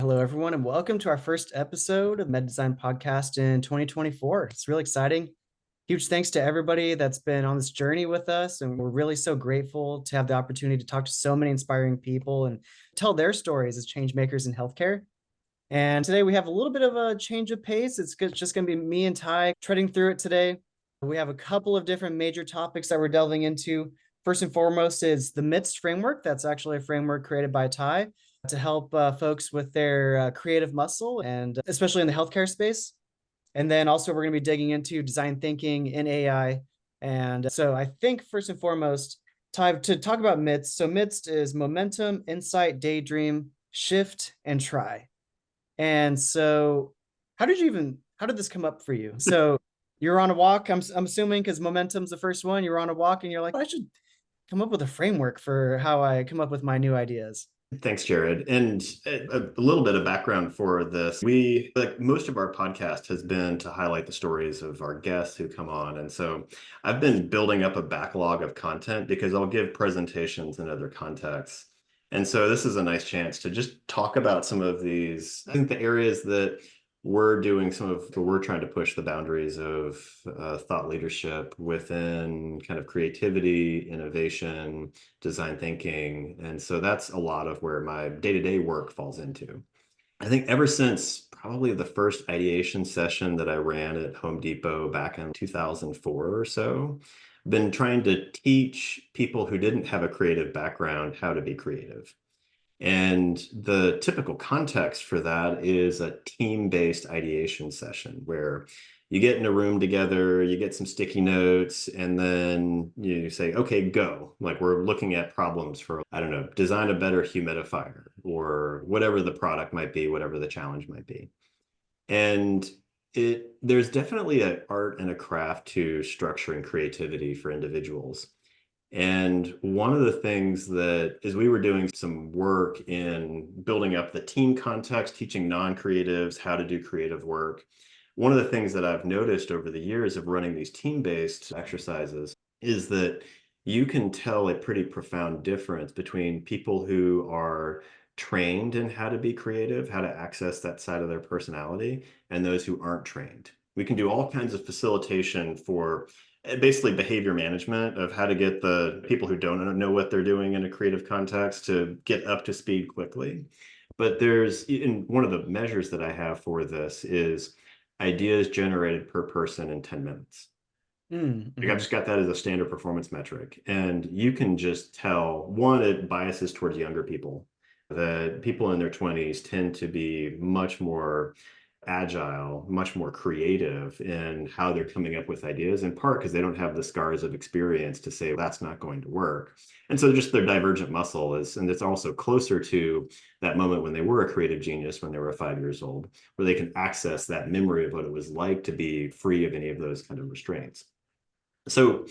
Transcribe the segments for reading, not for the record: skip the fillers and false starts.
Hello, everyone, and welcome to our first episode of med+Design podcast in 2024. It's really exciting. Huge thanks to everybody that's been on this journey with us, and we're really so grateful to have the opportunity to talk to so many inspiring people and tell their stories as change makers in healthcare. And today we have a little bit of a change of pace. It's just going to be me and Ty treading through it today. We have a couple of different major topics that we're delving into. First and foremost is the MITS framework. That's actually a framework created by Ty to help folks with their creative muscle, and especially in the healthcare space. And then also we're going to be digging into design thinking in AI. And so I think first and foremost, Ty, to talk about MITS. So MITS is momentum, insight, daydream, shift, and try. And so how did this come up for you? So you're on a walk, I'm assuming, because momentum's the first one. You're on a walk and you're like, I should come up with a framework for how I come up with my new ideas. Thanks, Jared. And a little bit of background for this. We, like most of our podcast, has been to highlight the stories of our guests who come on. And so I've been building up a backlog of content because I'll give presentations in other contexts. And so this is a nice chance to just talk about some of these, I think the areas that we're trying to push the boundaries of thought leadership within kind of creativity, innovation, design thinking. And so that's a lot of where my day-to-day work falls into. I think ever since probably the first ideation session that I ran at Home Depot back in 2004 or so, been trying to teach people who didn't have a creative background how to be creative. And the typical context for that is a team-based ideation session where you get in a room together, you get some sticky notes, and then you say, okay, go. Like we're looking at problems for, I don't know, design a better humidifier or whatever the product might be, whatever the challenge might be. And there's definitely an art and a craft to structuring creativity for individuals. And one of the things that, as we were doing some work in building up the team context, teaching non-creatives how to do creative work, one of the things that I've noticed over the years of running these team-based exercises is that you can tell a pretty profound difference between people who are trained in how to be creative, how to access that side of their personality, and those who aren't trained. We can do all kinds of facilitation for basically behavior management of how to get the people who don't know what they're doing in a creative context to get up to speed quickly. But one of the measures that I have for this is ideas generated per person in 10 minutes. Like I've just got that as a standard performance metric. And you can just tell, one, it biases towards younger people. That people in their 20s tend to be much more agile, much more creative in how they're coming up with ideas, in part because they don't have the scars of experience to say that's not going to work. And so just their divergent muscle and it's also closer to that moment when they were a creative genius when they were 5 years old, where they can access that memory of what it was like to be free of any of those kind of restraints. So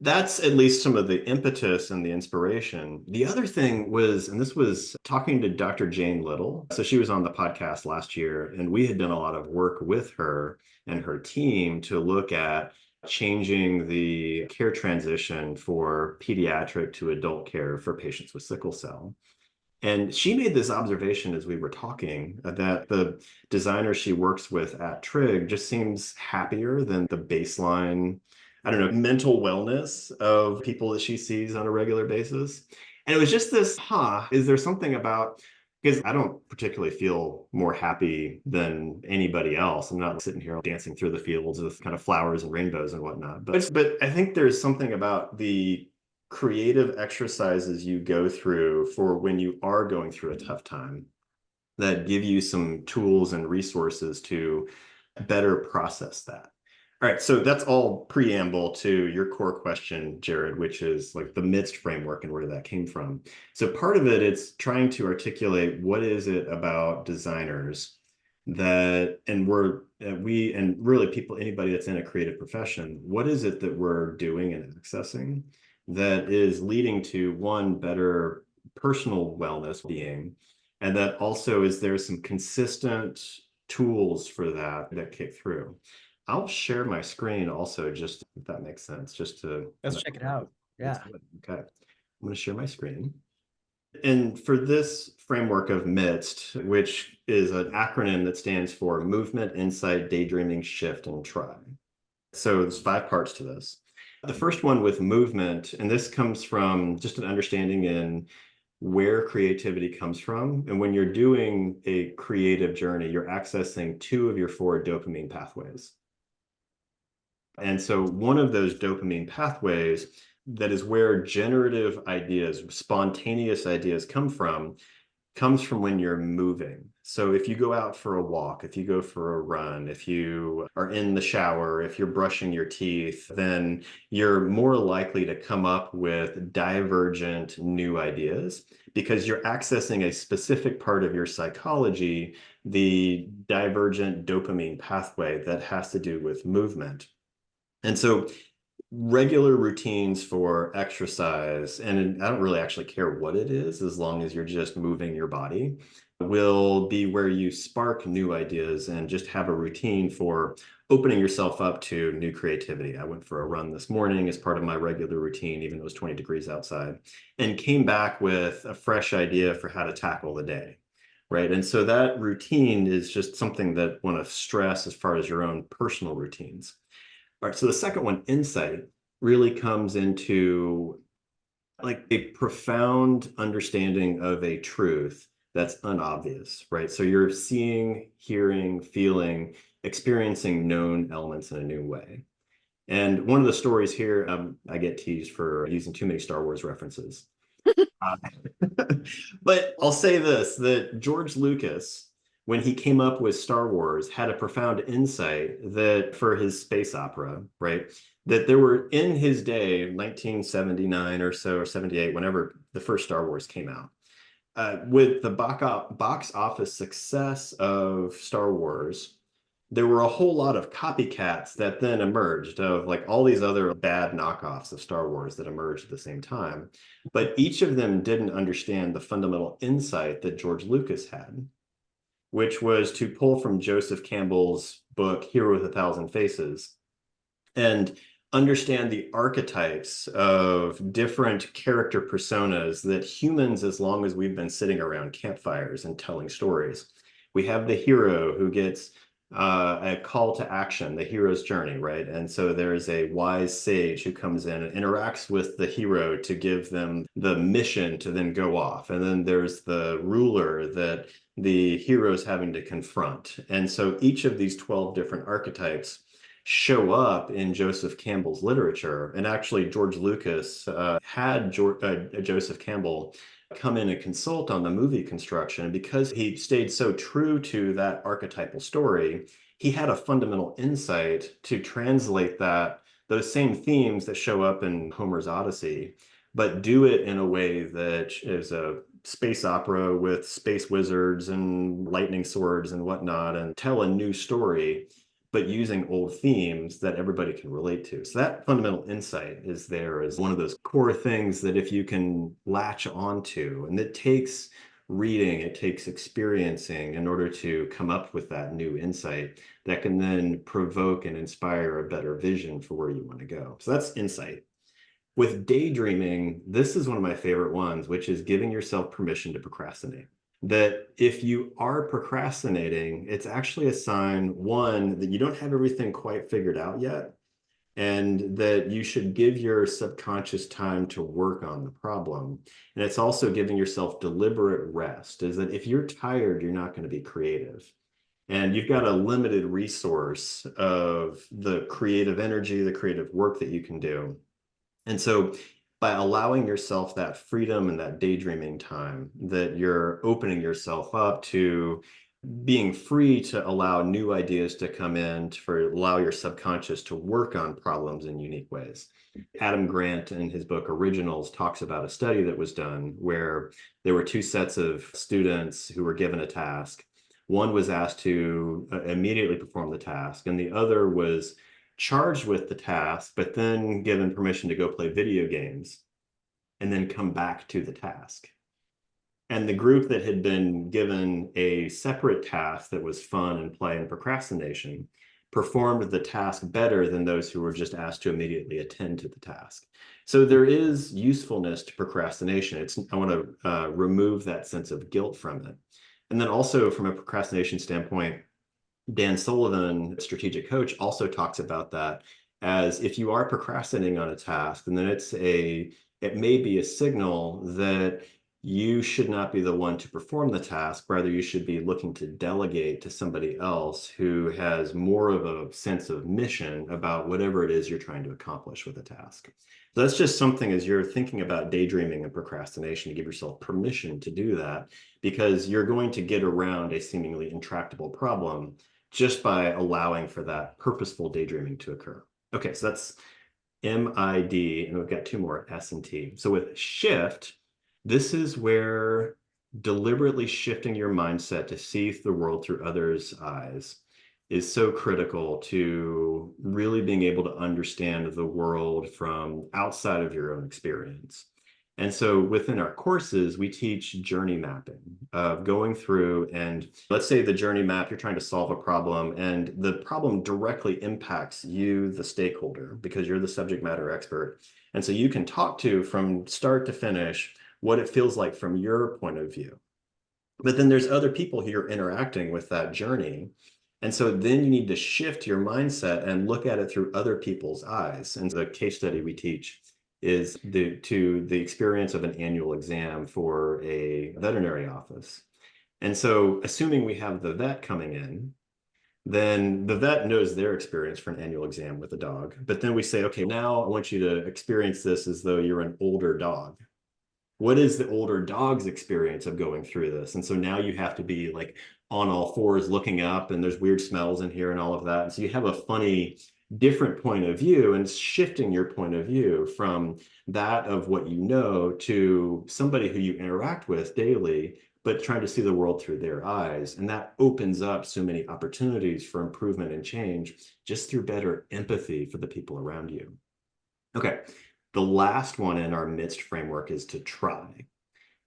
that's at least some of the impetus and the inspiration. The other thing was, and this was talking to Dr. Jane Little. So she was on the podcast last year, and we had done a lot of work with her and her team to look at changing the care transition for pediatric to adult care for patients with sickle cell. And she made this observation as we were talking that the designer she works with at Trig just seems happier than the baseline, I don't know, mental wellness of people that she sees on a regular basis. And it was just this, is there something about, because I don't particularly feel more happy than anybody else. I'm not sitting here dancing through the fields with kind of flowers and rainbows and whatnot. But I think there's something about the creative exercises you go through for when you are going through a tough time that give you some tools and resources to better process that. All right, so that's all preamble to your core question, Jared, which is like the MITS framework and where that came from. So part of it's trying to articulate what is it about designers that, and really people, anybody that's in a creative profession, what is it that we're doing and accessing that is leading to, one, better personal wellness being, and that also is there some consistent tools for that kick through. I'll share my screen also, just if that makes sense, just to Let's check it out. Yeah. Okay. I'm going to share my screen. And for this framework of MITST, which is an acronym that stands for Movement, Insight, Daydreaming, Shift, and Try. So there's 5 parts to this. The first one with movement, and this comes from just an understanding in where creativity comes from. And when you're doing a creative journey, you're accessing 2 of your 4 dopamine pathways. And so one of those dopamine pathways that is where generative ideas, spontaneous ideas comes from when you're moving. So if you go out for a walk, if you go for a run, if you are in the shower, if you're brushing your teeth, then you're more likely to come up with divergent new ideas because you're accessing a specific part of your psychology, the divergent dopamine pathway that has to do with movement. And so regular routines for exercise, and I don't really actually care what it is, as long as you're just moving your body, will be where you spark new ideas and just have a routine for opening yourself up to new creativity. I went for a run this morning as part of my regular routine, even though it's 20 degrees outside, and came back with a fresh idea for how to tackle the day. Right. And so that routine is just something that I want to stress as far as your own personal routines. All right, so the second one, insight, really comes into like a profound understanding of a truth that's unobvious, right? So you're seeing, hearing, feeling, experiencing known elements in a new way. And one of the stories here, I get teased for using too many Star Wars references. Uh, but I'll say this, that George Lucas, when he came up with Star Wars, had a profound insight that for his space opera, right? That there were in his day, 1979 or so, or 78, whenever the first Star Wars came out, with the box office success of Star Wars, there were a whole lot of copycats that then emerged of like all these other bad knockoffs of Star Wars that emerged at the same time. But each of them didn't understand the fundamental insight that George Lucas had, which was to pull from Joseph Campbell's book, Hero with a Thousand Faces, and understand the archetypes of different character personas that humans, as long as we've been sitting around campfires and telling stories, we have the hero who gets a call to action, the hero's journey, right? And so there's a wise sage who comes in and interacts with the hero to give them the mission to then go off. And then there's the ruler that the hero's having to confront. And so each of these 12 different archetypes show up in Joseph Campbell's literature. And actually, George Lucas had Joseph Campbell come in and consult on the movie construction. And because he stayed so true to that archetypal story, he had a fundamental insight to translate those same themes that show up in Homer's Odyssey, but do it in a way that is a space opera with space wizards and lightning swords and whatnot, and tell a new story, but using old themes that everybody can relate to. So that fundamental insight is there as one of those core things that if you can latch onto, and it takes reading, it takes experiencing in order to come up with that new insight that can then provoke and inspire a better vision for where you want to go. So that's insight. With daydreaming, this is one of my favorite ones, which is giving yourself permission to procrastinate. That if you are procrastinating, it's actually a sign, one, that you don't have everything quite figured out yet, and that you should give your subconscious time to work on the problem. And it's also giving yourself deliberate rest, is that if you're tired, you're not going to be creative. And you've got a limited resource of the creative energy, the creative work that you can do. And so by allowing yourself that freedom and that daydreaming time, that you're opening yourself up to being free to allow new ideas to come in, to allow your subconscious to work on problems in unique ways. Adam Grant, in his book Originals, talks about a study that was done where there were 2 sets of students who were given a task. One was asked to immediately perform the task, and the other was charged with the task, but then given permission to go play video games and then come back to the task. And the group that had been given a separate task that was fun and play and procrastination performed the task better than those who were just asked to immediately attend to the task. So there is usefulness to procrastination. I want to remove that sense of guilt from it. And then also from a procrastination standpoint, Dan Sullivan, strategic coach, also talks about that as if you are procrastinating on a task, and then it may be a signal that you should not be the one to perform the task. Rather, you should be looking to delegate to somebody else who has more of a sense of mission about whatever it is you're trying to accomplish with a task. So that's just something as you're thinking about daydreaming and procrastination to give yourself permission to do that, because you're going to get around a seemingly intractable problem just by allowing for that purposeful daydreaming to occur. Okay, so that's MID, and we've got two more, S and T. So with shift, this is where deliberately shifting your mindset to see the world through others' eyes is so critical to really being able to understand the world from outside of your own experience. And so within our courses, we teach journey mapping of going through, and let's say the journey map, you're trying to solve a problem and the problem directly impacts you, the stakeholder, because you're the subject matter expert. And so you can talk to from start to finish what it feels like from your point of view. But then there's other people who you're interacting with that journey. And so then you need to shift your mindset and look at it through other people's eyes. And the case study we teach is the experience of an annual exam for a veterinary office. And so assuming we have the vet coming in, then the vet knows their experience for an annual exam with a dog. But then we say, okay, now I want you to experience this as though you're an older dog. What is the older dog's experience of going through this? And so now you have to be like on all fours looking up, and there's weird smells in here and all of that. And so you have a funny, different point of view, and shifting your point of view from that of what you know to somebody who you interact with daily, but trying to see the world through their eyes. And that opens up so many opportunities for improvement and change just through better empathy for the people around you. Okay, the last one in our midst framework is to try.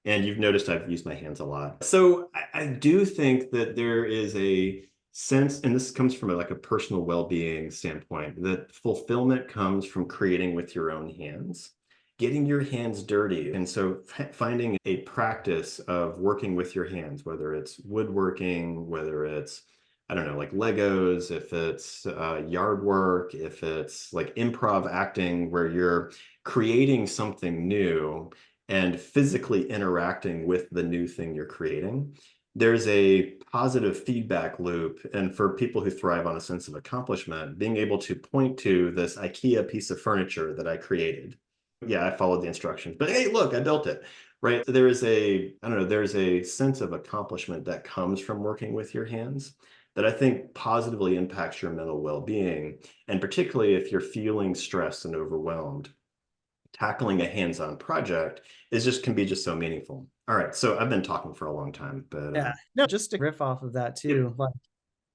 And you've noticed I've used my hands a lot. So I do think that there is a sense, and this comes from like a personal well-being standpoint, that fulfillment comes from creating with your own hands, getting your hands dirty. And so finding a practice of working with your hands, whether it's woodworking, whether it's, I don't know, like Legos, if it's yard work, if it's like improv acting, where you're creating something new and physically interacting with the new thing you're creating, there's a positive feedback loop. And for people who thrive on a sense of accomplishment, being able to point to this IKEA piece of furniture that I created. Yeah, I followed the instructions, but hey, look, I built it, right? There is I don't know, there's a sense of accomplishment that comes from working with your hands that I think positively impacts your mental well-being. And particularly if you're feeling stressed and overwhelmed, tackling a hands-on project can be just so meaningful. All right, so I've been talking for a long time, but Yeah. No, just to riff off of that yep. too, like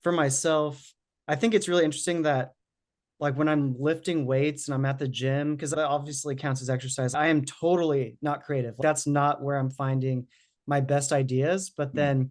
for myself, I think it's really interesting that like when I'm lifting weights and I'm at the gym, because that obviously counts as exercise, I am totally not creative. That's not where I'm finding my best ideas. But then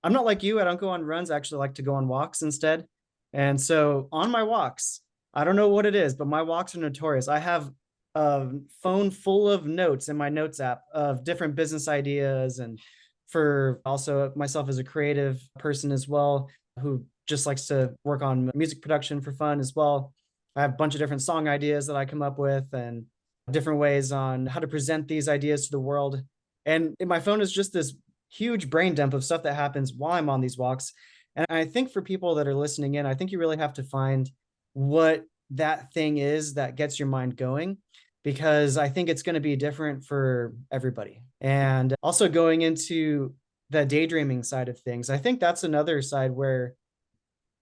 I'm not like you. I don't go on runs. I actually like to go on walks instead. And so on my walks, I don't know what it is, but my walks are notorious. I have a phone full of notes in my notes app of different business ideas, and for also myself as a creative person as well, who just likes to work on music production for fun as well. I have a bunch of different song ideas that I come up with and different ways on how to present these ideas to the world. And my phone is just this huge brain dump of stuff that happens while I'm on these walks. And I think for people that are listening in, I think you really have to find what that thing is that gets your mind going, because I think it's going to be different for everybody. And also going into the daydreaming side of things, I think that's another side where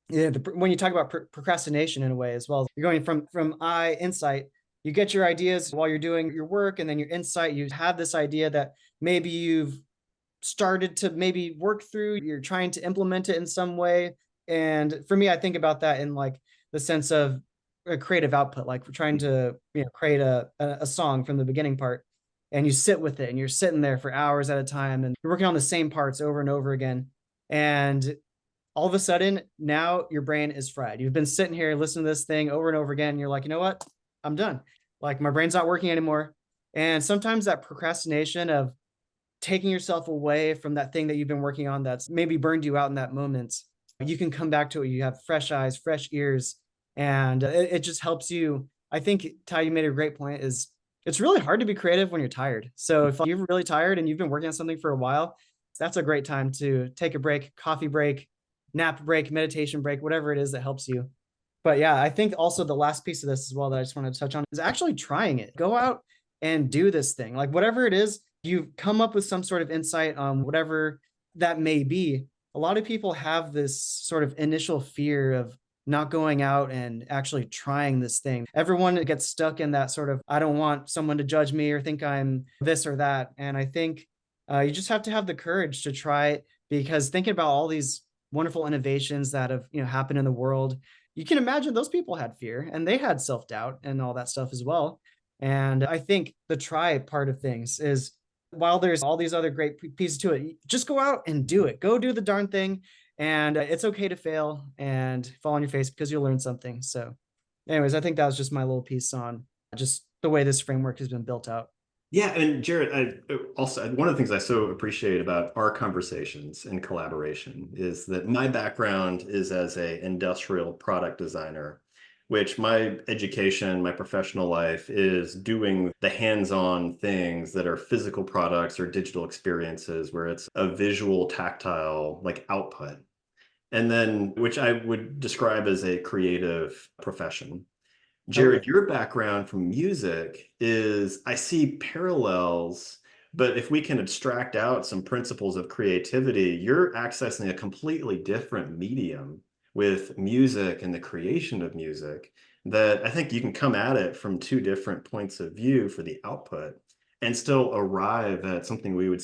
when you talk about procrastination in a way as well, you're going from insight. You get your ideas while you're doing your work, and then your insight, you have this idea that maybe you've started to maybe work through, you're trying to implement it in some way. And for me, I think about that in like the sense of a creative output, like we're trying to create a song from the beginning part, and you sit with it and you're sitting there for hours at a time and you're working on the same parts over and over again. And all of a sudden now your brain is fried. You've been sitting here listening to this thing over and over again. And you're like, you know what? I'm done. Like my brain's not working anymore. And sometimes that procrastination of taking yourself away from that thing that you've been working on that's maybe burned you out in that moment, you can come back to it. You have fresh eyes, fresh ears, and it just helps you. I think, Ty, you made a great point is it's really hard to be creative when you're tired. So if you're really tired and you've been working on something for a while, that's a great time to take a break, coffee break, nap break, meditation break, whatever it is that helps you. But yeah, I think also the last piece of this as well that I just want to touch on is actually trying it. Go out and do this thing. Like whatever it is, you've come up with some sort of insight on whatever that may be. A lot of people have this sort of initial fear of not going out and actually trying this thing. Everyone gets stuck in that sort of, I don't want someone to judge me or think I'm this or that. And I think you just have to have the courage to try it, because thinking about all these wonderful innovations that have happened in the world, you can imagine those people had fear and they had self-doubt and all that stuff as well. And I think the try part of things is, while there's all these other great pieces to it, just go out and do it. Go do the darn thing. And it's okay to fail and fall on your face because you'll learn something. So, anyways, I think that was just my little piece on just the way this framework has been built out. Yeah, and Jared, I also one of the things I so appreciate about our conversations and collaboration is that my background is as a industrial product designer, which my education, my professional life is doing the hands-on things that are physical products or digital experiences where it's a visual, tactile like output. And then which I would describe as a creative profession. Totally. Jared, your background from music is, I see parallels, but if we can abstract out some principles of creativity, you're accessing a completely different medium with music and the creation of music that I think you can come at it from two different points of view for the output and still arrive at something we would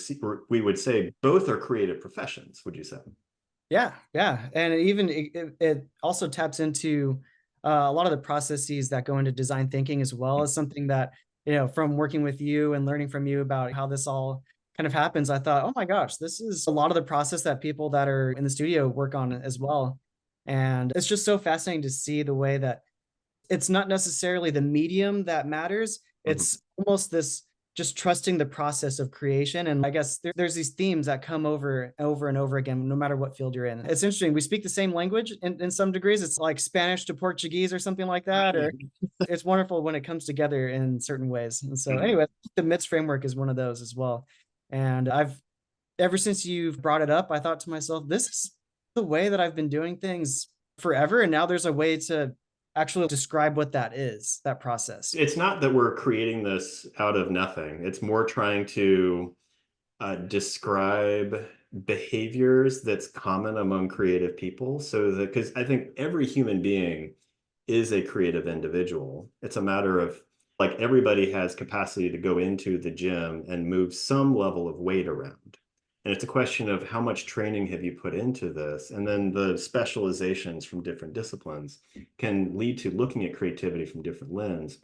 say both are creative professions, would you say? Yeah, yeah, and it also taps into a lot of the processes that go into design thinking as well as something that from working with you and learning from you about how this all kind of happens. I thought, oh my gosh, this is a lot of the process that people that are in the studio work on as well, and it's just so fascinating to see the way that it's not necessarily the medium that matters. Mhm. It's almost this just trusting the process of creation. And I guess there's these themes that come over and over again, no matter what field you're in. It's interesting. We speak the same language in some degrees. It's like Spanish to Portuguese or something like that. Or it's wonderful when it comes together in certain ways. And so Mhm. anyway, the MITS framework is one of those as well. And ever since you've brought it up, I thought to myself, this is the way that I've been doing things forever. And now there's a way to actually describe what that is, that process. It's not that we're creating this out of nothing. It's more trying to describe behaviors that's common among creative people. So that, because I think every human being is a creative individual. It's a matter of like everybody has capacity to go into the gym and move some level of weight around. And it's a question of how much training have you put into this? And then the specializations from different disciplines can lead to looking at creativity from different lens.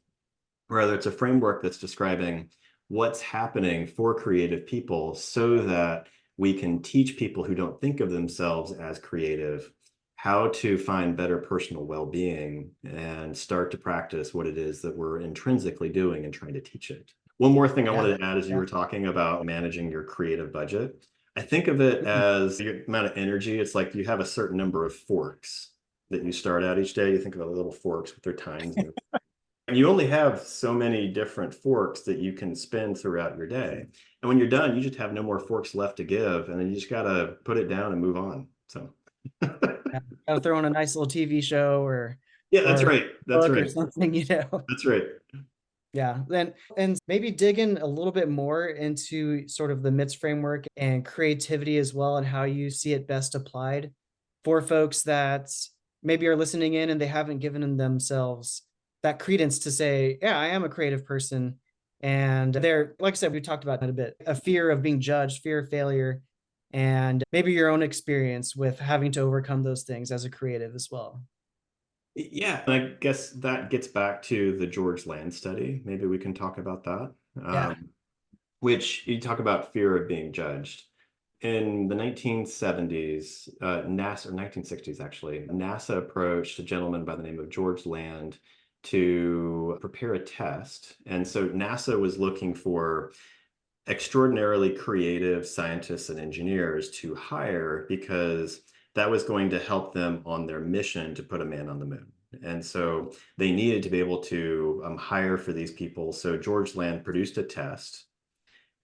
Rather, it's a framework that's describing what's happening for creative people so that we can teach people who don't think of themselves as creative how to find better personal well-being and start to practice what it is that we're intrinsically doing and trying to teach it. One more thing I Yeah. wanted to add as you Yeah. were talking about managing your creative budget, I think of it Mhm. as the amount of energy. It's like you have a certain number of forks that you start out each day. You think about the little forks with their tines and you only have so many different forks that you can spin throughout your day. And when you're done, you just have no more forks left to give. And then you just got to put it down and move on. So, Yeah. Gotta throw in a nice little TV show yeah, that's or right. That's book or right. something. That's right. Yeah. And maybe dig in a little bit more into sort of the MITS framework and creativity as well, and how you see it best applied for folks that maybe are listening in and they haven't given themselves that credence to say, yeah, I am a creative person. And they're, like I said, we talked about that a bit, a fear of being judged, fear of failure, and maybe your own experience with having to overcome those things as a creative as well. Yeah, and I guess that gets back to the George Land study. Maybe we can talk about that, Yeah. which you talk about fear of being judged. In the 1970s, NASA, or 1960s actually, NASA approached a gentleman by the name of George Land to prepare a test. And so NASA was looking for extraordinarily creative scientists and engineers to hire because that was going to help them on their mission to put a man on the moon. And so they needed to be able to hire for these people. So George Land produced a test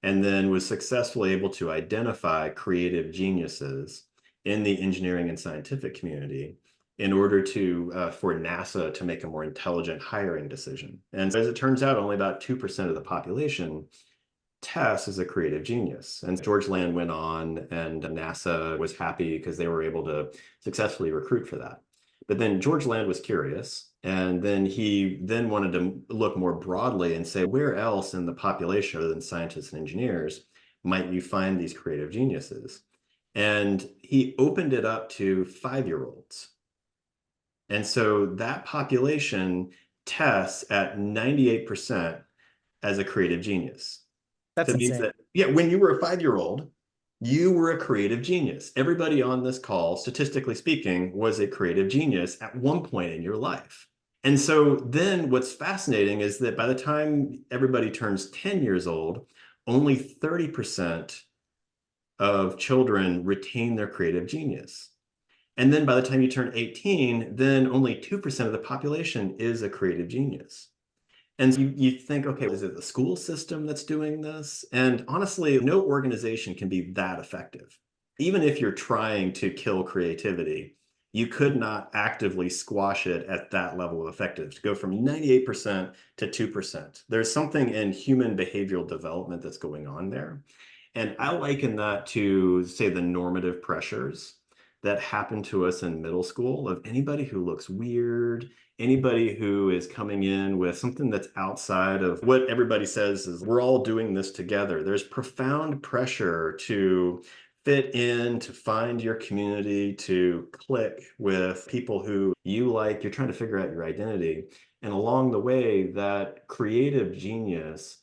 and then was successfully able to identify creative geniuses in the engineering and scientific community in order to for NASA to make a more intelligent hiring decision. And as it turns out, only about 2% of the population Tess is a creative genius. And George Land went on, and NASA was happy because they were able to successfully recruit for that. But then George Land was curious, and then he then wanted to look more broadly and say, where else in the population other than scientists and engineers might you find these creative geniuses? And he opened it up to 5-year-olds. And so that population tests at 98% as a creative genius. That's That means insane. that, yeah, when you were a 5-year-old, you were a creative genius. Everybody on this call, statistically speaking, was a creative genius at one point in your life. And so then what's fascinating is that by the time everybody turns 10 years old, only 30% of children retain their creative genius. And then by the time you turn 18, then only 2% of the population is a creative genius. And you think, okay, is it the school system that's doing this? And honestly, no organization can be that effective. Even if you're trying to kill creativity, you could not actively squash it at that level of effectiveness to go from 98% to 2%. There's something in human behavioral development that's going on there. And I liken that to, say, the normative pressures that happen to us in middle school of anybody who looks weird, anybody who is coming in with something that's outside of what everybody says is we're all doing this together. There's profound pressure to fit in, to find your community, to click with people who you like. You're trying to figure out your identity. And along the way, that creative genius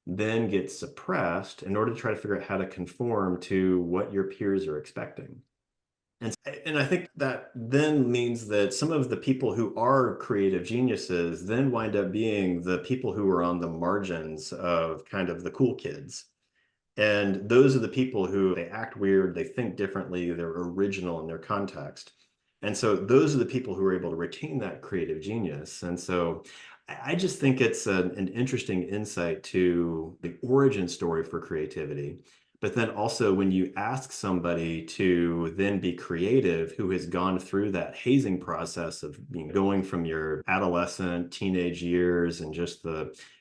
then gets suppressed in order to try to figure out how to conform to what your peers are expecting. And I think that then means that some of the people who are creative geniuses then wind up being the people who are on the margins of kind of the cool kids. And those are the people who they act weird, they think differently, they're original in their context. And so those are the people who are able to retain that creative genius. And so I just think it's an interesting insight to the origin story for creativity. But then also when you ask somebody to then be creative who has gone through that hazing process of going from your adolescent, teenage years and just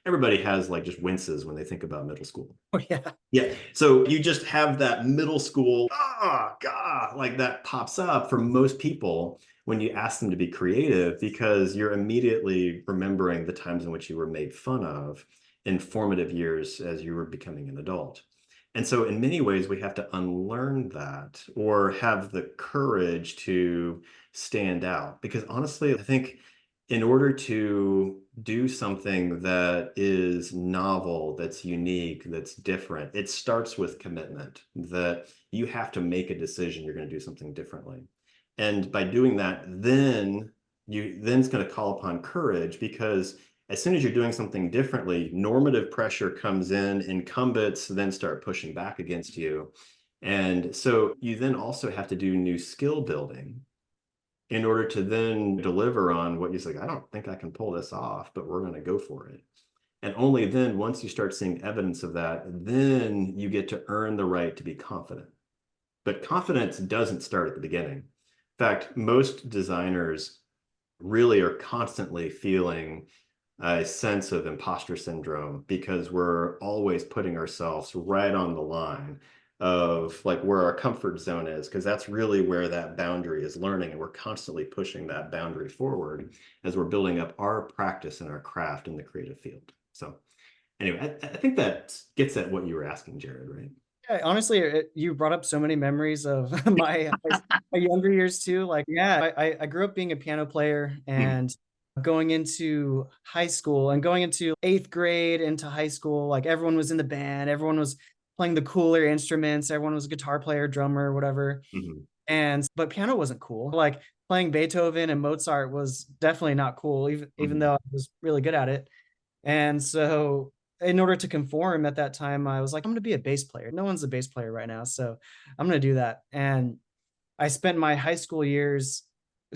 everybody has like just winces when they think about middle school. Oh, yeah. Yeah. So you just have that middle school, God, like that pops up for most people when you ask them to be creative because you're immediately remembering the times in which you were made fun of in formative years as you were becoming an adult. And so in many ways, we have to unlearn that or have the courage to stand out. Because honestly, I think in order to do something that is novel, that's unique, that's different, it starts with commitment that you have to make a decision you're going to do something differently. And by doing that, then it's going to call upon courage because as soon as you're doing something differently, normative pressure comes in, incumbents then start pushing back against you. And so you then also have to do new skill building in order to then deliver on what you say, I don't think I can pull this off, but we're going to go for it. And only then, once you start seeing evidence of that, then you get to earn the right to be confident. But confidence doesn't start at the beginning. In fact, most designers really are constantly feeling a sense of imposter syndrome because we're always putting ourselves right on the line of like where our comfort zone is, because that's really where that boundary is learning. And we're constantly pushing that boundary forward as we're building up our practice and our craft in the creative field. So anyway, I think that gets at what you were asking, Jared, right? Yeah, honestly, you brought up so many memories of my younger years too. Like, yeah, I grew up being a piano player Hmm. and going into high school and going into eighth grade into high school, like everyone was in the band, everyone was playing the cooler instruments. Everyone was a guitar player, drummer, whatever. Hmm. But piano wasn't cool. Like playing Beethoven and Mozart was definitely not cool, even Hmm. though I was really good at it. And so in order to conform at that time, I was like, I'm gonna be a bass player. No one's a bass player right now. So I'm gonna do that. And I spent my high school years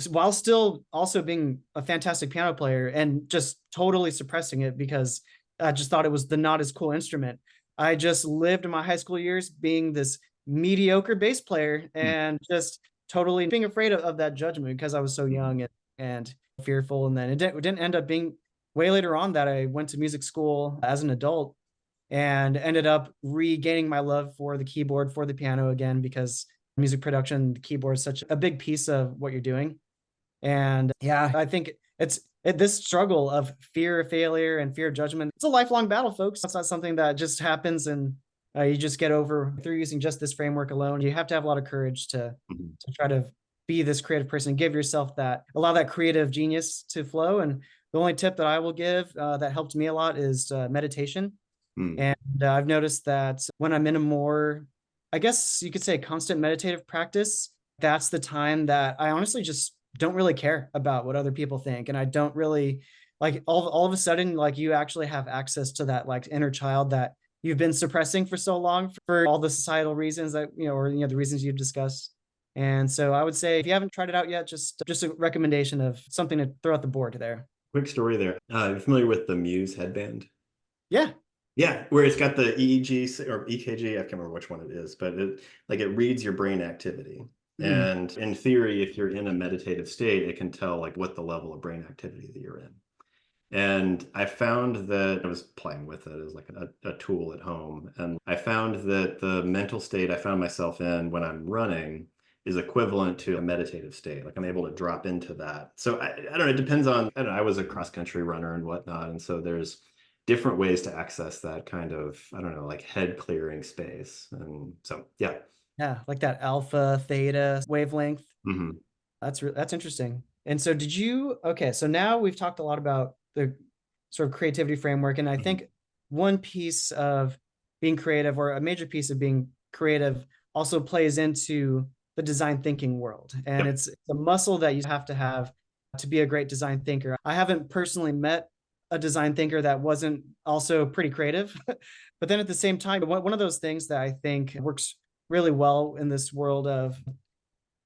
while still also being a fantastic piano player and just totally suppressing it because I just thought it was the not as cool instrument. I just lived my high school years being this mediocre bass player and just totally being afraid of that judgment because I was so Hmm. young and fearful. And then it didn't end up being way later on that I went to music school as an adult and ended up regaining my love for the keyboard, for the piano again, because music production, the keyboard is such a big piece of what you're doing. And yeah, I think this struggle of fear of failure and fear of judgment. It's a lifelong battle, folks. It's not something that just happens and you just get over through using just this framework alone. You have to have a lot of courage Hmm. to try to be this creative person, give yourself that, allow that creative genius to flow. And the only tip that I will give that helped me a lot is meditation. Hmm. And I've noticed that when I'm in a more, I guess you could say, constant meditative practice, that's the time that I honestly just don't really care about what other people think. And I don't really like all of a sudden, like you actually have access to that like inner child that you've been suppressing for so long for all the societal reasons that, or, the reasons you've discussed. And so I would say if you haven't tried it out yet, just a recommendation of something to throw out the board there. Quick story there. You familiar with the Muse headband? Yeah. Yeah, where it's got the EEG or EKG, I can't remember which one it is, but it reads your brain activity. Mhm. And in theory, if you're in a meditative state, it can tell like what the level of brain activity that you're in. And I found that I was playing with it as like a tool at home. And I found that the mental state I found myself in when I'm running is equivalent to a meditative state. Like I'm able to drop into that. So I don't know, it depends on, I don't know, I was a cross country runner and whatnot. And so there's different ways to access that kind of, I don't know, like head clearing space. And so, yeah. Yeah, like that alpha, theta wavelength. Hmm. That's interesting. And so did you okay, so now we've talked a lot about the sort of creativity framework, and I Hmm. think one piece of being creative or a major piece of being creative also plays into the design thinking world. And Yep. it's a muscle that you have to be a great design thinker. I haven't personally met a design thinker that wasn't also pretty creative. But then at the same time, one of those things that I think works really well in this world of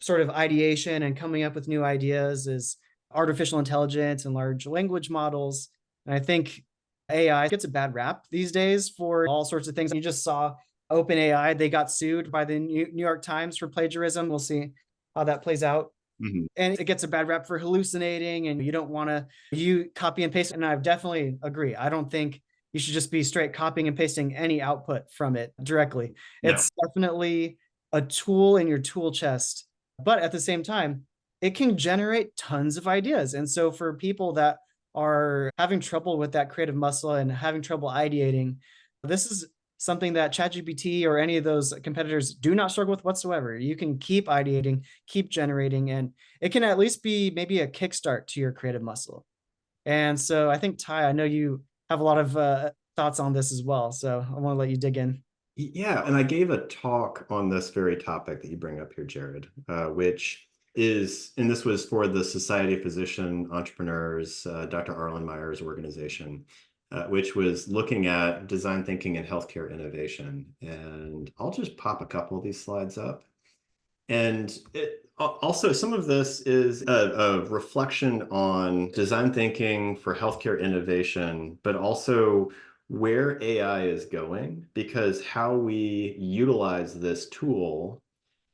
sort of ideation and coming up with new ideas is artificial intelligence and large language models. And I think AI gets a bad rap these days for all sorts of things. You just saw OpenAI, they got sued by the New York Times for plagiarism. We'll see how that plays out. Hmm. And it gets a bad rap for hallucinating, and you don't want to you copy and paste. And I definitely agree. I don't think you should just be straight copying and pasting any output from it directly. No. It's definitely a tool in your tool chest, but at the same time, it can generate tons of ideas. And so for people that are having trouble with that creative muscle and having trouble ideating, this is something that ChatGPT or any of those competitors do not struggle with whatsoever. You can keep ideating, keep generating, and it can at least be maybe a kickstart to your creative muscle. And so I think Ty, I know you have a lot of thoughts on this as well. So I want to let you dig in. Yeah, and I gave a talk on this very topic that you bring up here, Jared, which is, and this was for the Society of Physician Entrepreneurs, Dr. Arlen Meyer's organization, which was looking at design thinking and healthcare innovation. And I'll just pop a couple of these slides up. And also, some of this is a reflection on design thinking for healthcare innovation, but also where AI is going, because how we utilize this tool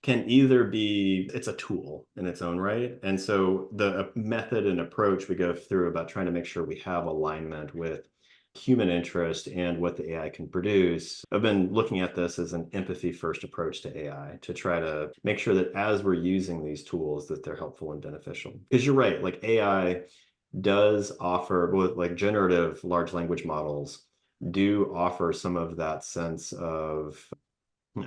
can either be, it's a tool in its own right. And so the method and approach we go through about trying to make sure we have alignment with human interest and what the AI can produce. I've been looking at this as an empathy first approach to AI to try to make sure that as we're using these tools that they're helpful and beneficial. Because you're right, like AI does offer, with like generative large language models, do offer some of that sense of,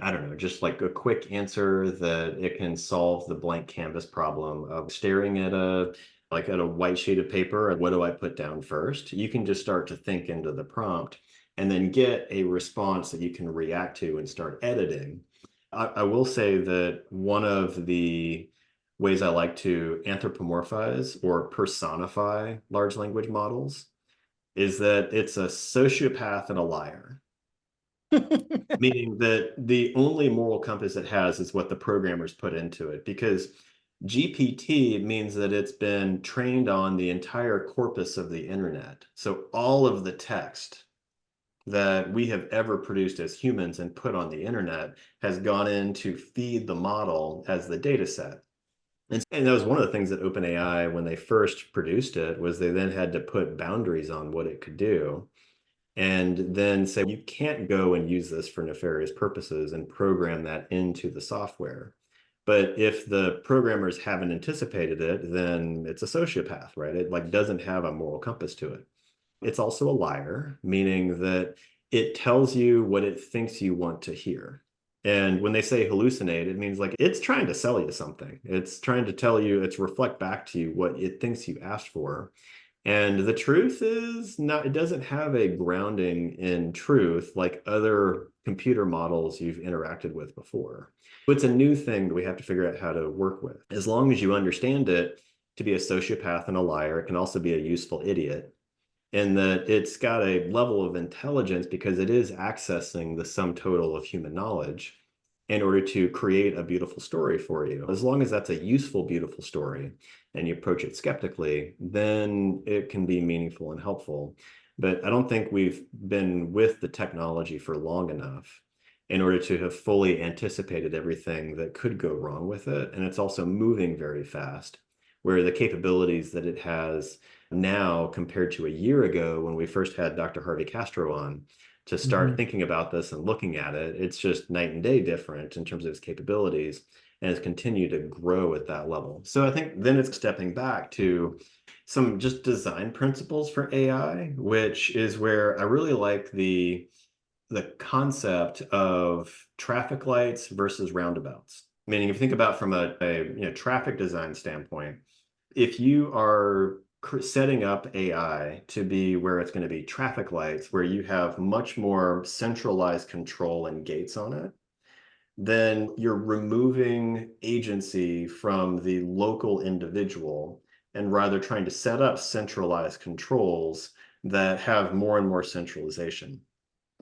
I don't know, just like a quick answer that it can solve the blank canvas problem of staring at a white sheet of paper. What do I put down first? You can just start to think into the prompt. and then get a response that you can react to and start editing. I will say that one of the ways I like to anthropomorphize or personify large language models is that it's a sociopath and a liar, meaning that the only moral compass it has is what the programmers put into it. Because GPT means that it's been trained on the entire corpus of the internet. So all of the text that we have ever produced as humans and put on the internet has gone in to feed the model as the data set. And that was one of the things that OpenAI, when they first produced it, was they then had to put boundaries on what it could do and then say, you can't go and use this for nefarious purposes and program that into the software. But if the programmers haven't anticipated it, then it's a sociopath, right? It like doesn't have a moral compass to it. It's also a liar, meaning that it tells you what it thinks you want to hear. And when they say hallucinate, it means like it's trying to sell you something. It's trying to tell you, it's reflect back to you what it thinks you asked for. And the truth is not, it doesn't have a grounding in truth like other computer models you've interacted with before. It's a new thing that we have to figure out how to work with. As long as you understand it to be a sociopath and a liar, it can also be a useful idiot. And that it's got a level of intelligence because it is accessing the sum total of human knowledge in order to create a beautiful story for you. As long as that's a useful, beautiful story and you approach it skeptically, then it can be meaningful and helpful. But I don't think we've been with the technology for long enough in order to have fully anticipated everything that could go wrong with it. And it's also moving very fast, where the capabilities that it has now compared to a year ago when we first had Dr. Harvey Castro on to start Mhm. thinking about this and looking at it, it's just night and day different in terms of its capabilities and it's continued to grow at that level. So I think then it's stepping back to some just design principles for AI, which is where I really like the concept of traffic lights versus roundabouts. Meaning, if you think about from a traffic design standpoint, if you are setting up AI to be where it's going to be traffic lights, where you have much more centralized control and gates on it, then you're removing agency from the local individual and rather trying to set up centralized controls that have more and more centralization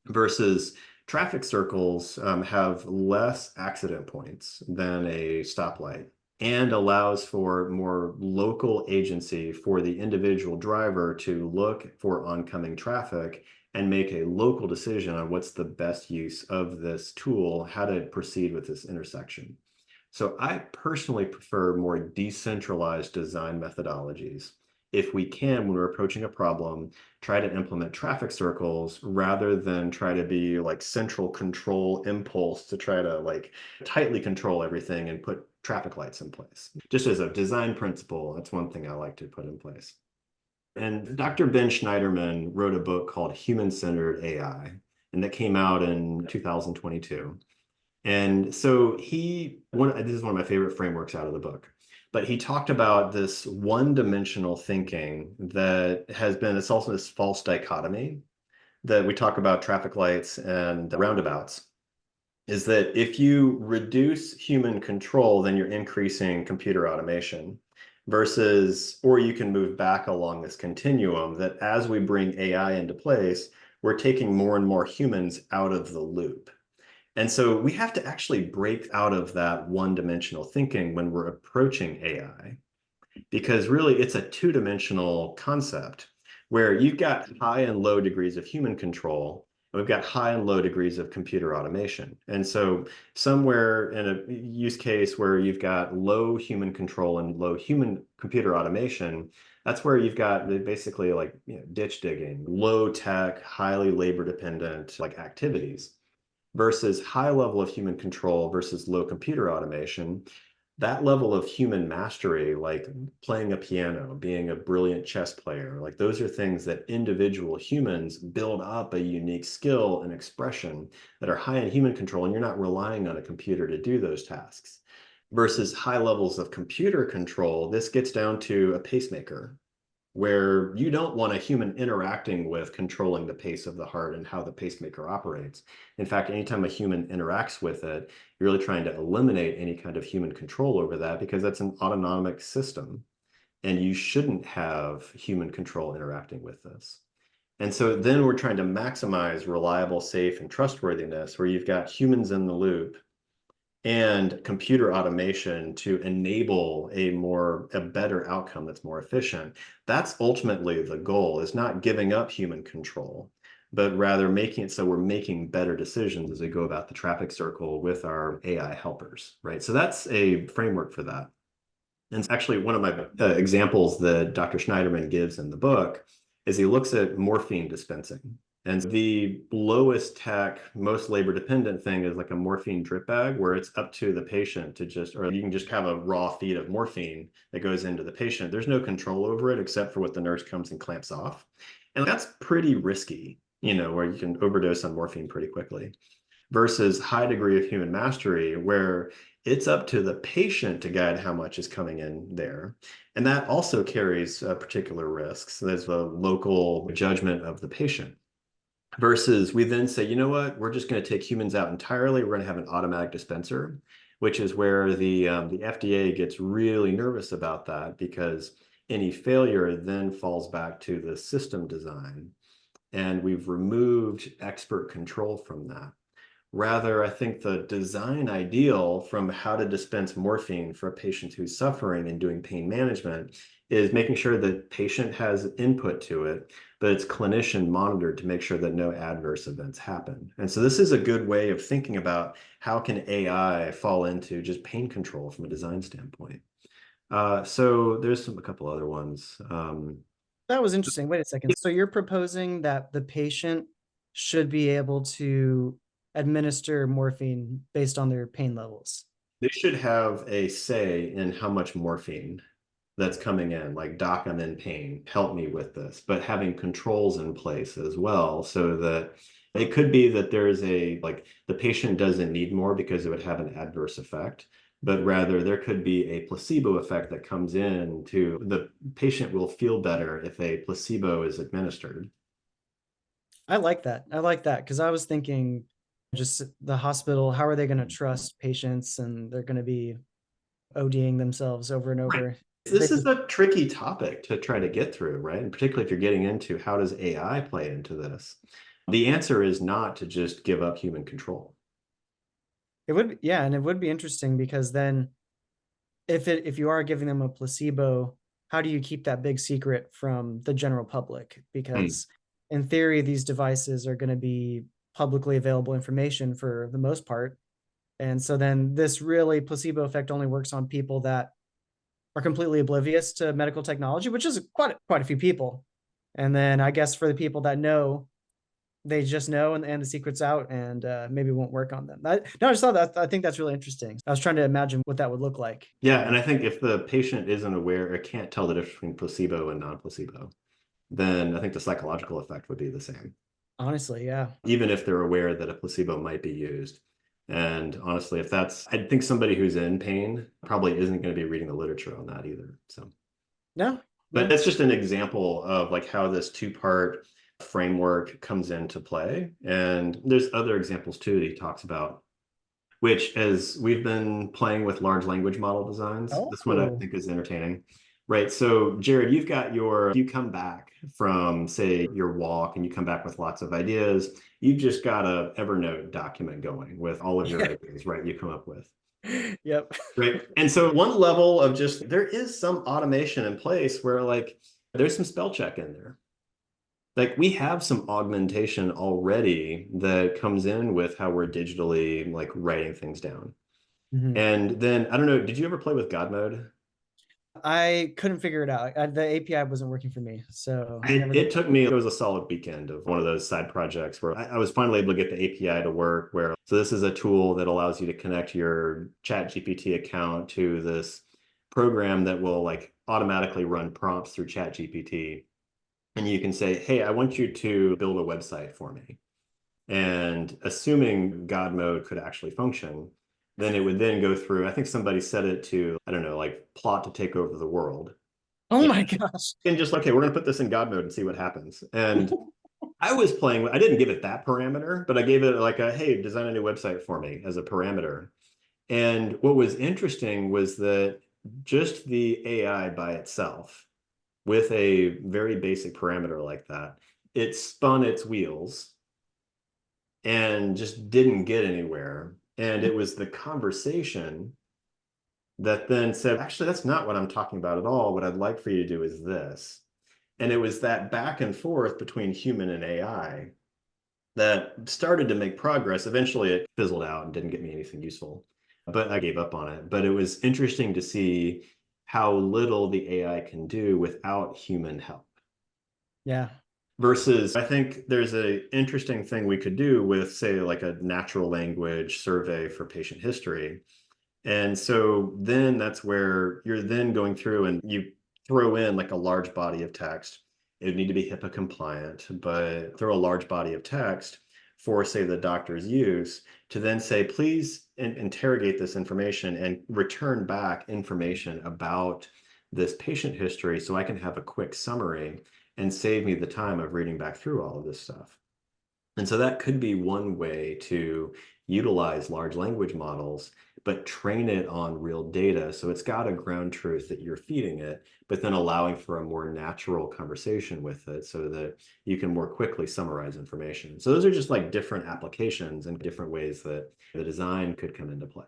versus traffic circles have less accident points than a stoplight and allows for more local agency for the individual driver to look for oncoming traffic and make a local decision on what's the best use of this tool, how to proceed with this intersection. So I personally prefer more decentralized design methodologies. If we can, when we're approaching a problem, try to implement traffic circles rather than try to be like central control impulse to try to like tightly control everything and put traffic lights in place. Just as a design principle, that's one thing I like to put in place. And Dr. Ben Schneiderman wrote a book called Human-Centered AI, and that came out in 2022. And so this is one of my favorite frameworks out of the book, but he talked about this one-dimensional thinking that has been, it's also this false dichotomy that we talk about traffic lights and roundabouts, is that if you reduce human control, then you're increasing computer automation versus, or you can move back along this continuum that as we bring AI into place, we're taking more and more humans out of the loop. And so we have to actually break out of that one-dimensional thinking when we're approaching AI, because really it's a two-dimensional concept where you've got high and low degrees of human control, and we've got high and low degrees of computer automation. And so somewhere in a use case where you've got low human control and low human computer automation, that's where you've got basically like ditch digging, low tech, highly labor dependent like activities versus high level of human control versus low computer automation. That level of human mastery, like playing a piano, being a brilliant chess player, like those are things that individual humans build up a unique skill and expression that are high in human control, and you're not relying on a computer to do those tasks. Versus high levels of computer control, this gets down to a pacemaker. where you don't want a human interacting with controlling the pace of the heart and how the pacemaker operates. In fact, anytime a human interacts with it, you're really trying to eliminate any kind of human control over that because that's an autonomic system. And you shouldn't have human control interacting with this. And so then we're trying to maximize reliable, safe, and trustworthiness, where you've got humans in the loop and computer automation to enable a better outcome that's more efficient. That's ultimately the goal, is not giving up human control, but rather making it so we're making better decisions as we go about the traffic circle with our AI helpers, right? So that's a framework for that. And it's actually one of my examples that Dr. Schneiderman gives in the book is he looks at morphine dispensing. And the lowest tech, most labor dependent thing is like a morphine drip bag, where it's up to the patient to just, or you can just have a raw feed of morphine that goes into the patient. There's no control over it except for what the nurse comes and clamps off. And that's pretty risky, where you can overdose on morphine pretty quickly, versus high degree of human mastery, where it's up to the patient to guide how much is coming in there. And that also carries particular risks. There's the local judgment of the patient. Versus we then say, you know what, we're just going to take humans out entirely. We're going to have an automatic dispenser, which is where the FDA gets really nervous about that, because any failure then falls back to the system design. And we've removed expert control from that. Rather, I think the design ideal from how to dispense morphine for a patient who's suffering and doing pain management is making sure that patient has input to it, but it's clinician monitored to make sure that no adverse events happen. And so this is a good way of thinking about how can AI fall into just pain control from a design standpoint. So there's a couple other ones. That was interesting. Wait a second. So you're proposing that the patient should be able to administer morphine based on their pain levels? They should have a say in how much morphine that's coming in, like, doc, I'm in pain, help me with this, but having controls in place as well, so that it could be that there's like the patient doesn't need more because it would have an adverse effect, but rather there could be a placebo effect that comes in to the patient will feel better if a placebo is administered. I like that. I like that because I was thinking just the hospital, how are they going to trust patients and they're going to be ODing themselves over and Right. over? They This is a tricky topic to try to get through, right? And particularly if you're getting into how does AI play into this? The answer is not to just give up human control. It would, yeah, and it would be interesting because then if you are giving them a placebo, how do you keep that big secret from the general public? Mm. Because in theory, these devices are going to be publicly available information for the most part. And so then this really placebo effect only works on people that are completely oblivious to medical technology, which is quite a few people. And then I guess for the people that know, they just know, and the secret's out, and maybe won't work on them. No, I just thought that. I think that's really interesting. I was trying to imagine what that would look like. Yeah, and I think if the patient isn't aware or can't tell the difference between placebo and non-placebo, then I think the psychological effect would be the same, Honestly, yeah. even if they're aware that a placebo might be used. And honestly, if that's, I think somebody who's in pain probably isn't going to be reading the literature on that either. So, No, but no. that's just an example of like how this two-part framework comes into play. And there's other examples too that he talks about, which, as we've been playing with large language model designs, this one I Oh, think is entertaining. Right. So, Jared, you come back from, say, your walk and you come back with lots of ideas. You've just got a Evernote document going with all of your yeah. ideas, right? You come up with. Yep. Right. And so one level of just, there is some automation in place where like there's some spell check in there. Like we have some augmentation already that comes in with how we're digitally like writing things down. Mhm. And then I don't know, did you ever play with God mode? I couldn't figure it out. The API wasn't working for me, so I never It got. took me, it was a solid weekend of one of those side projects where I was finally able to get the API to work. Where, so this is a tool that allows you to connect your Chat-GPT account to this program that will like automatically run prompts through Chat-GPT. And you can say, hey, I want you to build a website for me. And assuming God mode could actually function, then it would then go through, I think somebody set it to, I don't know, like plot to take over the world. Oh my gosh. And just, okay, we're going to put this in God mode and see what happens. And I was playing, I didn't give it that parameter, but I gave it like a, hey, design a new website for me as a parameter. And what was interesting was that just the AI by itself, with a very basic parameter like that, it spun its wheels and just didn't get anywhere. And it was the conversation that then said, actually, that's not what I'm talking about at all. What I'd like for you to do is this. And it was that back and forth between human and AI that started to make progress. Eventually, it fizzled out and didn't get me anything useful, but I gave up on it. But it was interesting to see how little the AI can do without human help. Yeah. Versus, I think there's an interesting thing we could do with, say, like a natural language survey for patient history. And so then that's where you're then going through and you throw in like a large body of text. It would need to be HIPAA compliant, but throw a large body of text for, say, the doctor's use to then say, please interrogate this information and return back information about this patient history so I can have a quick summary and save me the time of reading back through all of this stuff. And so that could be one way to utilize large language models, but train it on real data. So it's got a ground truth that you're feeding it, but then allowing for a more natural conversation with it so that you can more quickly summarize information. So those are just like different applications and different ways that the design could come into play.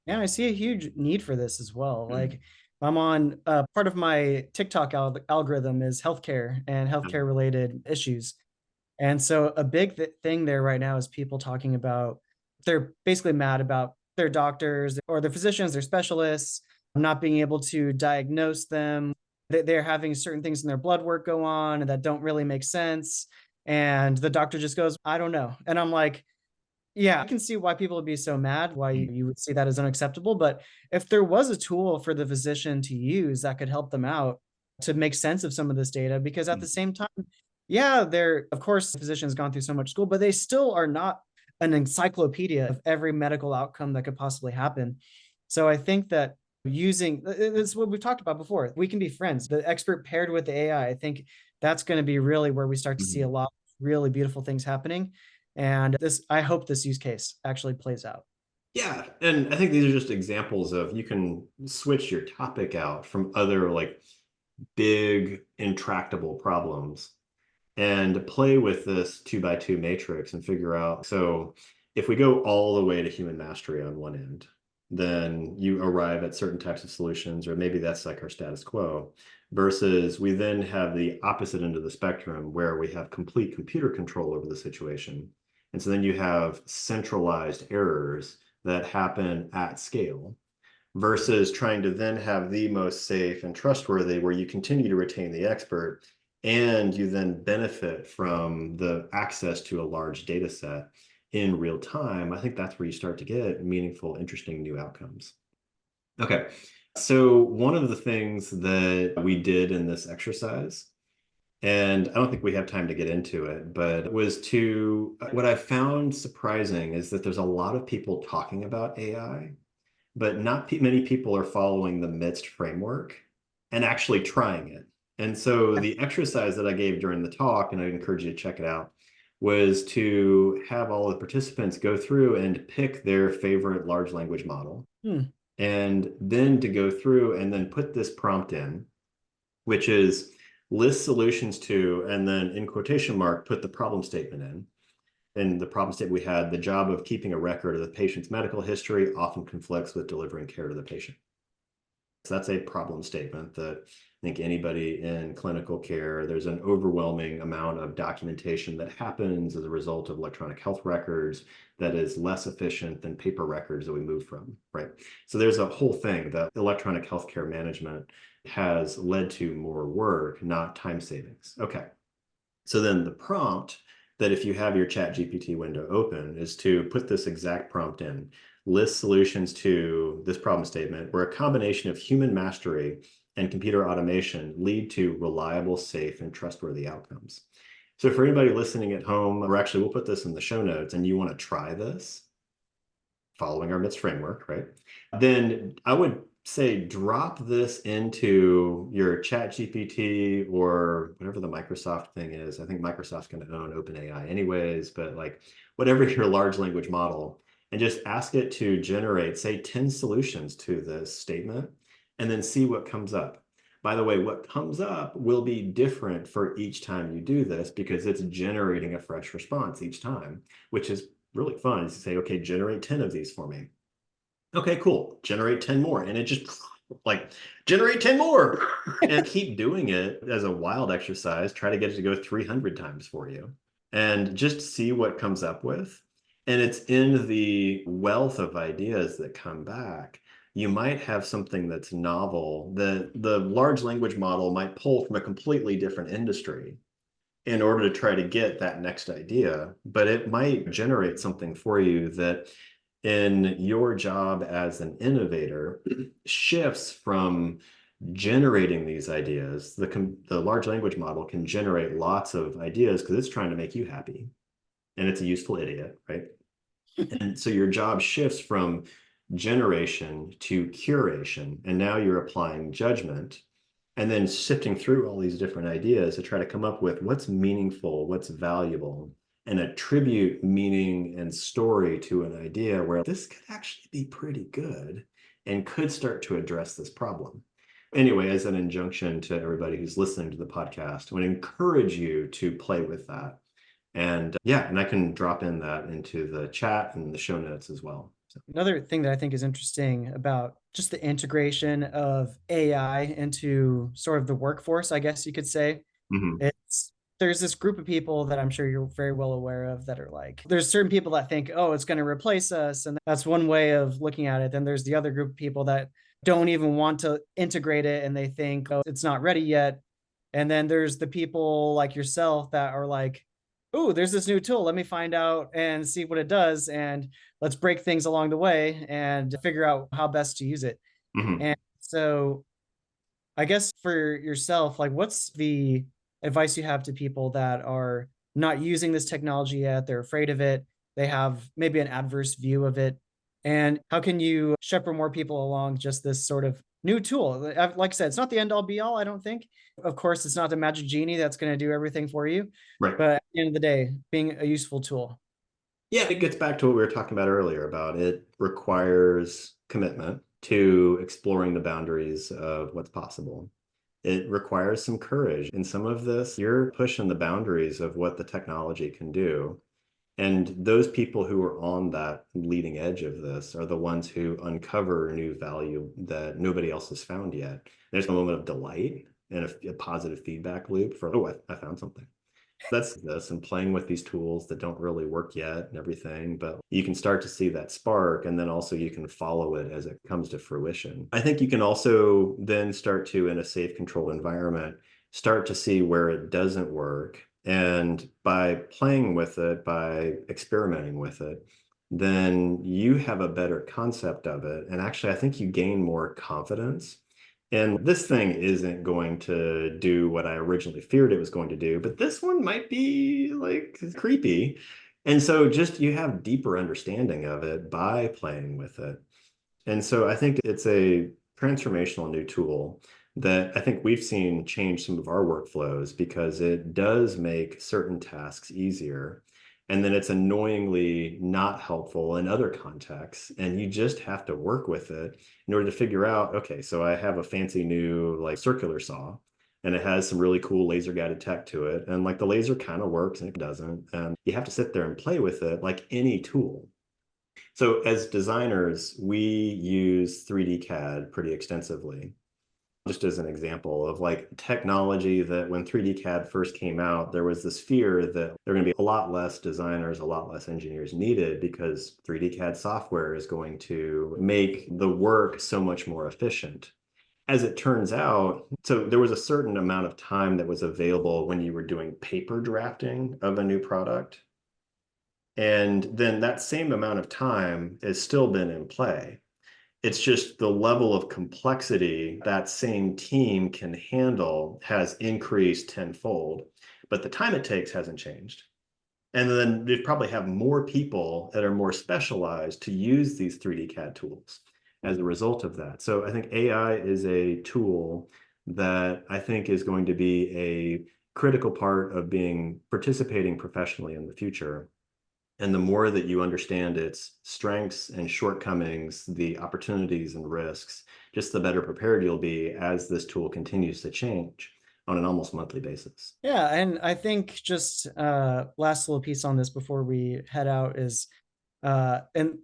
Yeah, I see a huge need for this as well. Mm. Like I'm on part of my TikTok algorithm is healthcare and healthcare related issues. And so a big thing there right now is people talking about they're basically mad about their doctors or their physicians, their specialists, not being able to diagnose them. They're having certain things in their blood work go on and that don't really make sense. And the doctor just goes, I don't know. And I'm like, yeah, I can see why people would be so mad, why you would see that as unacceptable. But if there was a tool for the physician to use that could help them out to make sense of some of this data, because at the same time, yeah, they're, of course, the physician's gone through so much school, but they still are not an encyclopedia of every medical outcome that could possibly happen. So I think that using it's what we've talked about before. We can be friends. The expert paired with the AI, I think that's going to be really where we start to see a Mhm. lot of really beautiful things happening. And this, I hope this use case actually plays out. Yeah, and I think these are just examples of you can switch your topic out from other like big intractable problems and play with this 2 by 2 matrix and figure out. So if we go all the way to human mastery on one end, then you arrive at certain types of solutions, or maybe that's like our status quo, versus we then have the opposite end of the spectrum where we have complete computer control over the situation. And so then you have centralized errors that happen at scale versus trying to then have the most safe and trustworthy where you continue to retain the expert and you then benefit from the access to a large data set in real time. I think that's where you start to get meaningful, interesting new outcomes. Okay. So one of the things that we did in this exercise, and I don't think we have time to get into it, but was to what I found surprising is that there's a lot of people talking about AI, but not many people are following the MITST framework and actually trying it. And so the exercise that I gave during the talk, and I encourage you to check it out, was to have all the participants go through and pick their favorite large language model, Hmm. and then to go through and then put this prompt in, which is list solutions to, and then in quotation mark, put the problem statement in. And the problem statement we had, the job of keeping a record of the patient's medical history often conflicts with delivering care to the patient. So that's a problem statement that I think anybody in clinical care, there's an overwhelming amount of documentation that happens as a result of electronic health records that is less efficient than paper records that we move from, right? So there's a whole thing that electronic healthcare management has led to more work, not time savings. Okay. So then the prompt that if you have your Chat-GPT window open is to put this exact prompt in, list solutions to this problem statement where a combination of human mastery and computer automation lead to reliable, safe, and trustworthy outcomes. So for anybody listening at home, or actually we'll put this in the show notes, and you want to try this, following our MITS framework, right? Then I would say, drop this into your Chat-GPT or whatever the Microsoft thing is. I think Microsoft's going to own OpenAI anyways, but like whatever your large language model, and just ask it to generate, say, 10 solutions to this statement, and then see what comes up. By the way, what comes up will be different for each time you do this because it's generating a fresh response each time, which is really fun. Is to say, okay, generate 10 of these for me. Okay, cool. Generate 10 more. And it just like generate 10 more and keep doing it as a wild exercise. Try to get it to go 300 times for you and just see what comes up with. And it's in the wealth of ideas that come back. You might have something that's novel that the large language model might pull from a completely different industry in order to try to get that next idea, but it might generate something for you that in your job as an innovator shifts from generating these ideas. The large language model can generate lots of ideas because it's trying to make you happy and it's a useful idiot, right? And so your job shifts from generation to curation. And now you're applying judgment and then sifting through all these different ideas to try to come up with what's meaningful, what's valuable, and attribute meaning and story to an idea where this could actually be pretty good and could start to address this problem. Anyway, as an injunction to everybody who's listening to the podcast, I would encourage you to play with that. And yeah, and I can drop in that into the chat and the show notes as well. So. Another thing that I think is interesting about just the integration of AI into sort of the workforce, I guess you could say, Mhm. it's there's this group of people that I'm sure you're very well aware of that are like, there's certain people that think, oh, it's going to replace us. And that's one way of looking at it. Then there's the other group of people that don't even want to integrate it and they think, oh, it's not ready yet. And then there's the people like yourself that are like, oh, there's this new tool. Let me find out and see what it does. And let's break things along the way and figure out how best to use it. Mhm. And so I guess for yourself, like what's the advice you have to people that are not using this technology yet? They're afraid of it. They have maybe an adverse view of it. And how can you shepherd more people along just this sort of new tool? Like I said, it's not the end all be all, I don't think. Of course, it's not the magic genie that's going to do everything for you. Right. But at the end of the day, being a useful tool. Yeah, it gets back to what we were talking about earlier about it requires commitment to exploring the boundaries of what's possible. It requires some courage. In some of this, you're pushing the boundaries of what the technology can do. And those people who are on that leading edge of this are the ones who uncover new value that nobody else has found yet. There's a moment of delight and a positive feedback loop for, oh, I found something. That's this and playing with these tools that don't really work yet and everything, but you can start to see that spark and then also you can follow it as it comes to fruition. I think you can also then start to, in a safe controlled environment, start to see where it doesn't work. And by playing with it, by experimenting with it, then you have a better concept of it. And actually, I think you gain more confidence and this thing isn't going to do what I originally feared it was going to do, but this one might be like creepy. And so just you have deeper understanding of it by playing with it. And so I think it's a transformational new tool that I think we've seen change some of our workflows because it does make certain tasks easier. And then it's annoyingly not helpful in other contexts. And you just have to work with it in order to figure out, okay, so I have a fancy new like circular saw and it has some really cool laser guided tech to it. And like the laser kind of works and it doesn't. And you have to sit there and play with it like any tool. So as designers, we use 3D CAD pretty extensively. Just as an example of like technology that when 3D CAD first came out, there was this fear that there are going to be a lot less designers, a lot less engineers needed because 3D CAD software is going to make the work so much more efficient. As it turns out, so there was a certain amount of time that was available when you were doing paper drafting of a new product. And then that same amount of time has still been in play. It's just the level of complexity that same team can handle has increased tenfold, but the time it takes hasn't changed. And then you probably have more people that are more specialized to use these 3D CAD tools. as a result of that. So I think AI is a tool that I think is going to be a critical part of being participating professionally in the future. And the more that you understand its strengths and shortcomings, the opportunities and risks, just the better prepared you'll be as this tool continues to change on an almost monthly basis. Yeah, and I think just last little piece on this before we head out is and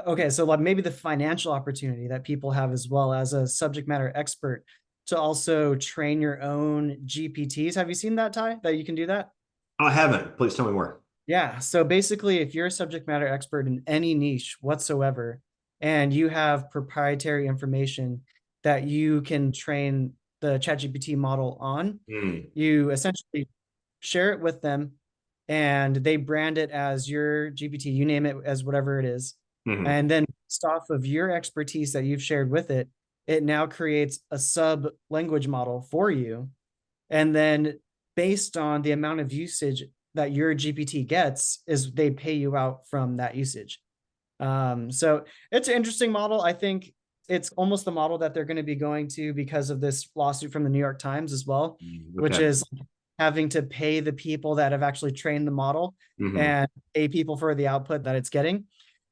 okay, so like maybe the financial opportunity that people have as well as a subject matter expert to also train your own GPTs. Have you seen that, Ty? That you can do that? I haven't. Please tell me more. Yeah. So basically, if you're a subject matter expert in any niche whatsoever, and you have proprietary information that you can train the ChatGPT model on, Mm, you essentially share it with them and they brand it as your GPT, you name it as whatever it is. mhm, And then based off of your expertise that you've shared with it, it now creates a sub language model for you. And then based on the amount of usage that your GPT gets, is they pay you out from that usage. So it's an interesting model. I think it's almost the model that they're going to be going to because of this lawsuit from the New York Times as well, which okay. is having to pay the people that have actually trained the model Mhm. and pay people for the output that it's getting.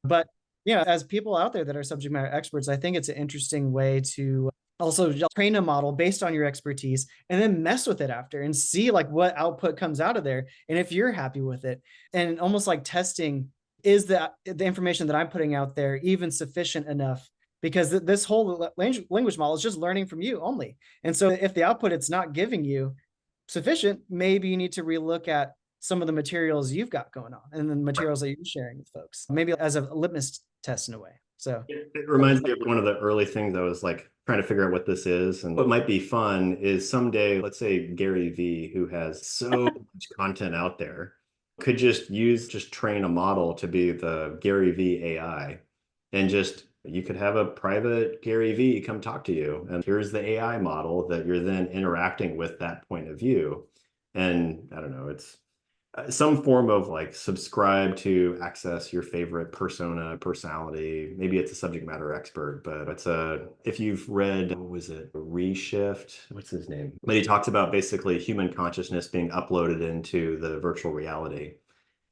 But yeah, as people out there that are subject matter experts, I think it's an interesting way to also train a model based on your expertise and then mess with it after and see like what output comes out of there and if you're happy with it, and almost like testing, is the information that I'm putting out there even sufficient enough, because this whole language model is just learning from you only. And so if the output it's not giving you sufficient, maybe you need to relook at some of the materials you've got going on and the materials that you're sharing with folks, maybe as a litmus test in a way. So It reminds me of one of the early things I was like trying to figure out what this is. And what might be fun is someday, let's say Gary V, who has so much content out there, could just train a model to be the Gary V AI. And just you could have a private Gary V come talk to you. And here's the AI model that you're then interacting with that point of view. And I don't know, it's some form of like subscribe to access your favorite personality. Maybe it's a subject matter expert, but it's a, if you've read, what was it, Reshift, what's his name, but he talks about basically human consciousness being uploaded into the virtual reality.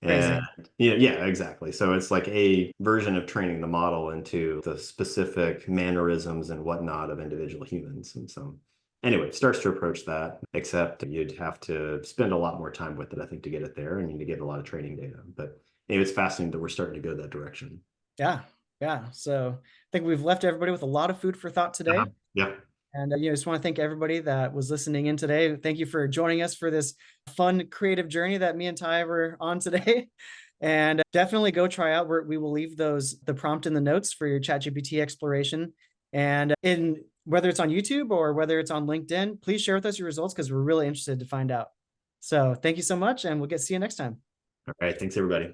And crazy. yeah, exactly. So it's like a version of training the model into the specific mannerisms and whatnot of individual humans. And so anyway, it starts to approach that, except you'd have to spend a lot more time with it, I think, to get it there, and you need to get a lot of training data. But anyway, it's fascinating that we're starting to go that direction. Yeah. Yeah. So I think we've left everybody with a lot of food for thought today. Yeah. And just want to thank everybody that was listening in today. Thank you for joining us for this fun, creative journey that me and Ty were on today. And definitely go try out. We will leave the prompt in the notes for your ChatGPT exploration. And in whether it's on YouTube or whether it's on LinkedIn, please share with us your results because we're really interested to find out. So thank you so much, and see you next time. All right. Thanks, everybody.